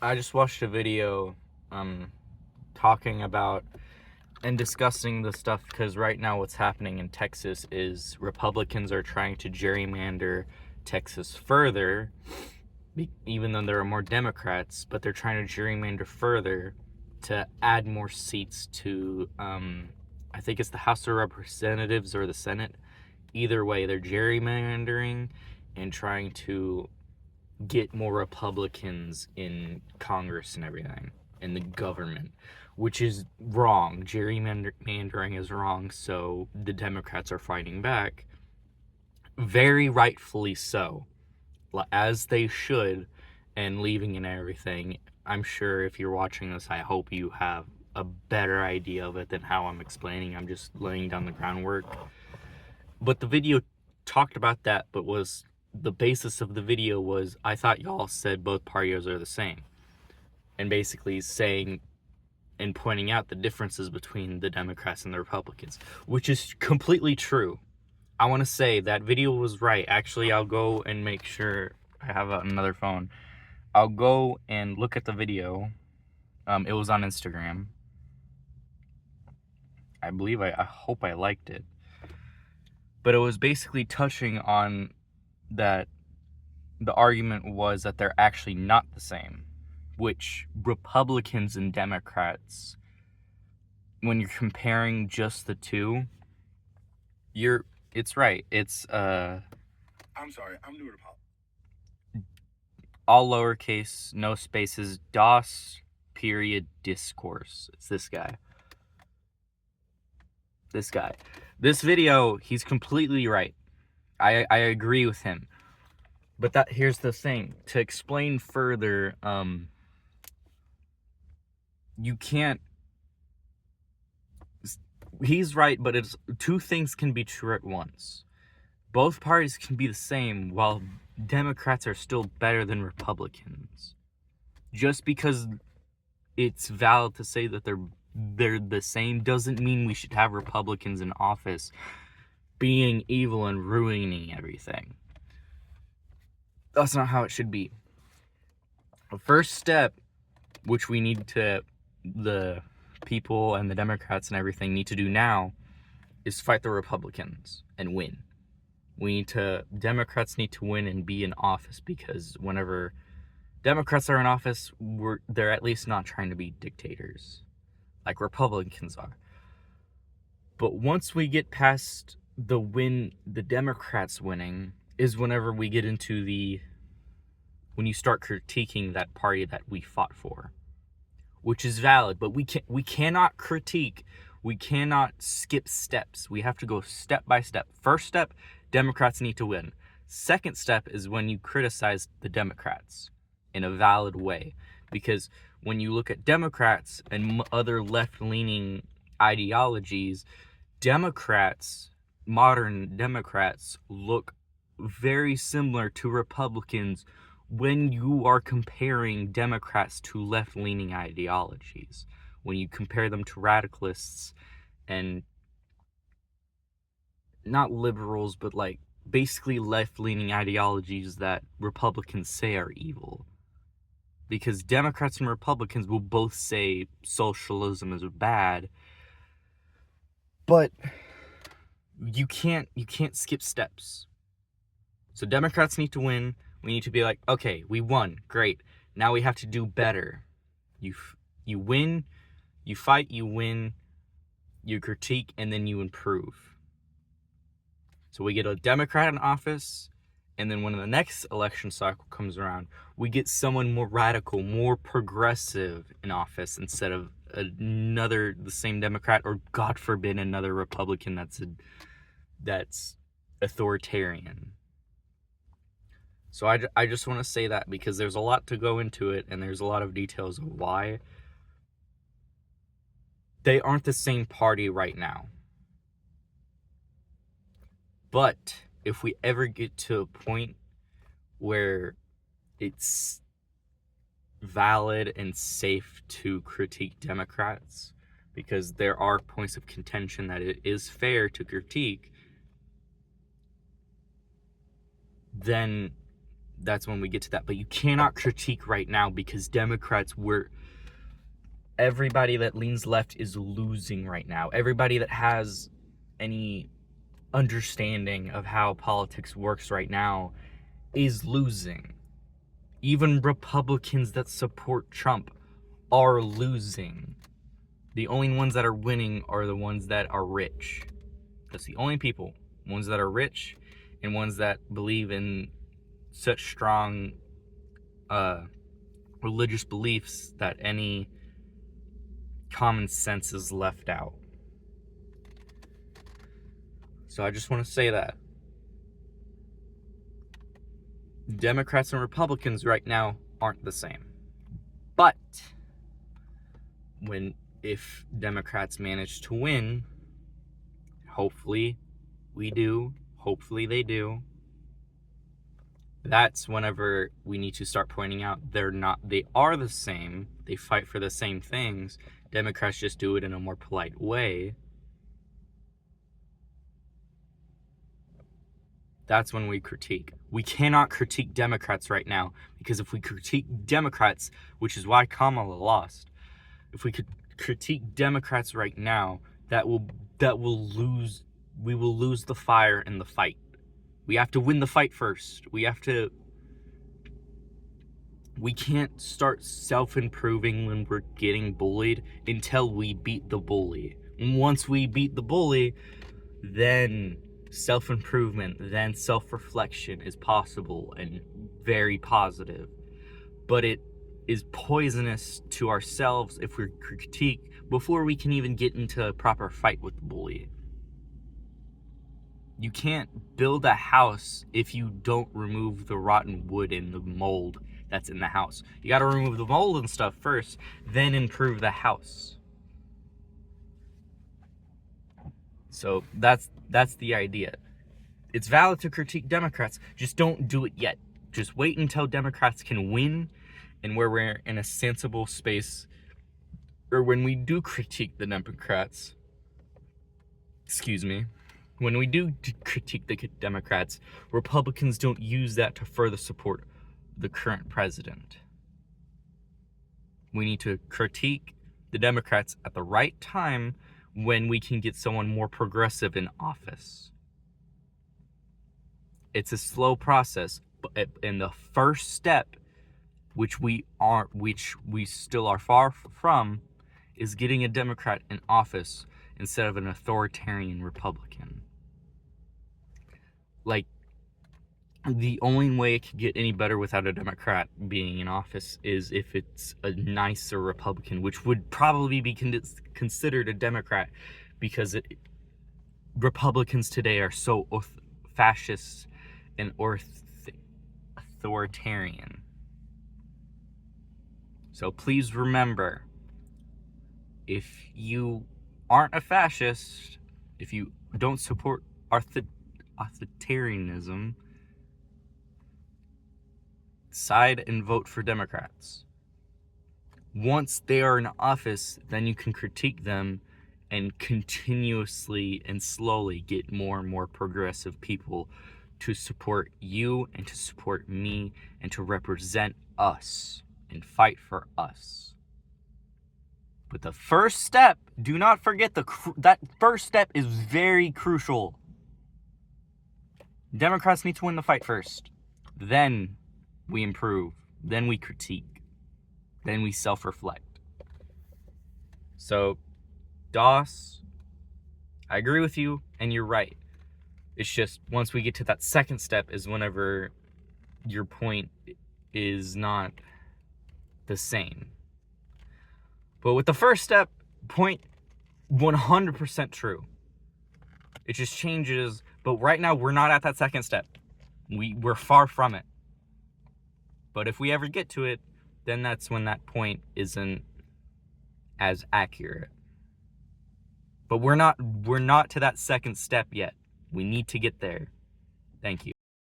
I just watched a video talking about and discussing the stuff because right now what's happening in Texas is Republicans are trying to gerrymander Texas further, even though there are more Democrats, but they're trying to gerrymander further to add more seats to, I think it's the House of Representatives or the Senate. Either way, they're gerrymandering and trying to get more Republicans in Congress and everything, in the government, which is wrong. Gerrymandering is wrong, so the Democrats are fighting back. Very rightfully so, as they should, and leaving and everything. I'm sure if you're watching this, I hope you have a better idea of it than how I'm explaining. I'm just laying down the groundwork. But the video talked about that, but was the basis of the video was, I thought y'all said both parties are the same, and basically saying and pointing out the differences between the Democrats and the Republicans, which is completely true. I want to say that video was right. Actually, I'll go and make sure I have another phone. I'll go and look at the video. It was on Instagram. I believe I hope I liked it. But it was basically touching on that the argument was that they're actually not the same, which Republicans and Democrats, when you're comparing just the two, it's right. It's I'm sorry, I'm new to all lowercase, no spaces, DOS period discourse. It's this guy. This video, he's completely right. I agree with him. But here's the thing. To explain further, you can't. He's right, but it's two things can be true at once. Both parties can be the same, while Democrats are still better than Republicans. Just because it's valid to say that they're the same doesn't mean we should have Republicans in office being evil and ruining everything. That's not how it should be. The first step, which we need to, the people and the Democrats and everything need to do now, is fight the Republicans and win. Democrats need to win and be in office, because whenever Democrats are in office, they're at least not trying to be dictators like Republicans are. But once we get past the Democrats winning is whenever we get into when you start critiquing that party that we fought for, which is valid, but we cannot critique. We cannot skip steps. We have to go step by step. First step, Democrats need to win. Second step is when you criticize the Democrats in a valid way, because when you look at Democrats and other left-leaning ideologies, modern Democrats look very similar to Republicans when you are comparing Democrats to left-leaning ideologies. When you compare them to radicalists and not liberals, but like basically left-leaning ideologies that Republicans say are evil. Because Democrats and Republicans will both say socialism is bad, but you can't skip steps. So Democrats need to win. We need to be like, okay, we won, great. Now we have to do better. You win, you fight, you win, you critique, and then you improve. So we get a Democrat in office, and then when the next election cycle comes around, we get someone more radical, more progressive in office instead of the same Democrat, or God forbid another Republican that's authoritarian. So I just want to say that, because there's a lot to go into it, and there's a lot of details of why they aren't the same party right now. But if we ever get to a point where it's valid and safe to critique Democrats, because there are points of contention that it is fair to critique, then that's when we get to that. But you cannot critique right now because Democrats everybody that leans left is losing right now. Everybody that has any understanding of how politics works right now is losing. Even Republicans that support Trump are losing. The only ones that are winning are the ones that are rich. That's the only people. Ones that are rich and ones that believe in such strong religious beliefs that any common sense is left out. So I just want to say that Democrats and Republicans right now aren't the same. But if Democrats manage to win, hopefully we do, hopefully they do, that's whenever we need to start pointing out they are the same, they fight for the same things. Democrats just do it in a more polite way. That's when we critique. We cannot critique Democrats right now, because if we critique Democrats, which is why Kamala lost, if we could critique Democrats right now, we will lose the fire in the fight. We have to win the fight first. We can't start self-improving when we're getting bullied until we beat the bully. And once we beat the bully, then self-improvement, then self-reflection is possible and very positive. But it is poisonous to ourselves if we critique before we can even get into a proper fight with the bully. You can't build a house if you don't remove the rotten wood and the mold that's in the house. You got to remove the mold and stuff first, then improve the house. So that's the idea. It's valid to critique Democrats, just don't do it yet. Just wait until Democrats can win and where we're in a sensible space, or when we do critique the Democrats, when we do critique the Democrats, Republicans don't use that to further support the current president. We need to critique the Democrats at the right time when we can get someone more progressive in office. It's a slow process, but in the first step, which we still are far from, is getting a Democrat in office instead of an authoritarian Republican. Like, the only way it could get any better without a Democrat being in office is if it's a nicer Republican, which would probably be considered a Democrat, because Republicans today are so fascist and authoritarian. So please remember, if you aren't a fascist, if you don't support authoritarianism, side and vote for Democrats. Once they are in office, then you can critique them and continuously and slowly get more and more progressive people to support you and to support me and to represent us and fight for us. But the first step, do not forget that first step is very crucial. Democrats need to win the fight first. Then we improve. Then we critique. Then we self-reflect. So, Doss, I agree with you, and you're right. It's just once we get to that second step is whenever your point is not the same. But with the first step, point 100% true. It just changes, but right now we're not at that second step. We're far from it. But if we ever get to it, then that's when that point isn't as accurate. But we're not to that second step yet. We need to get there. Thank you.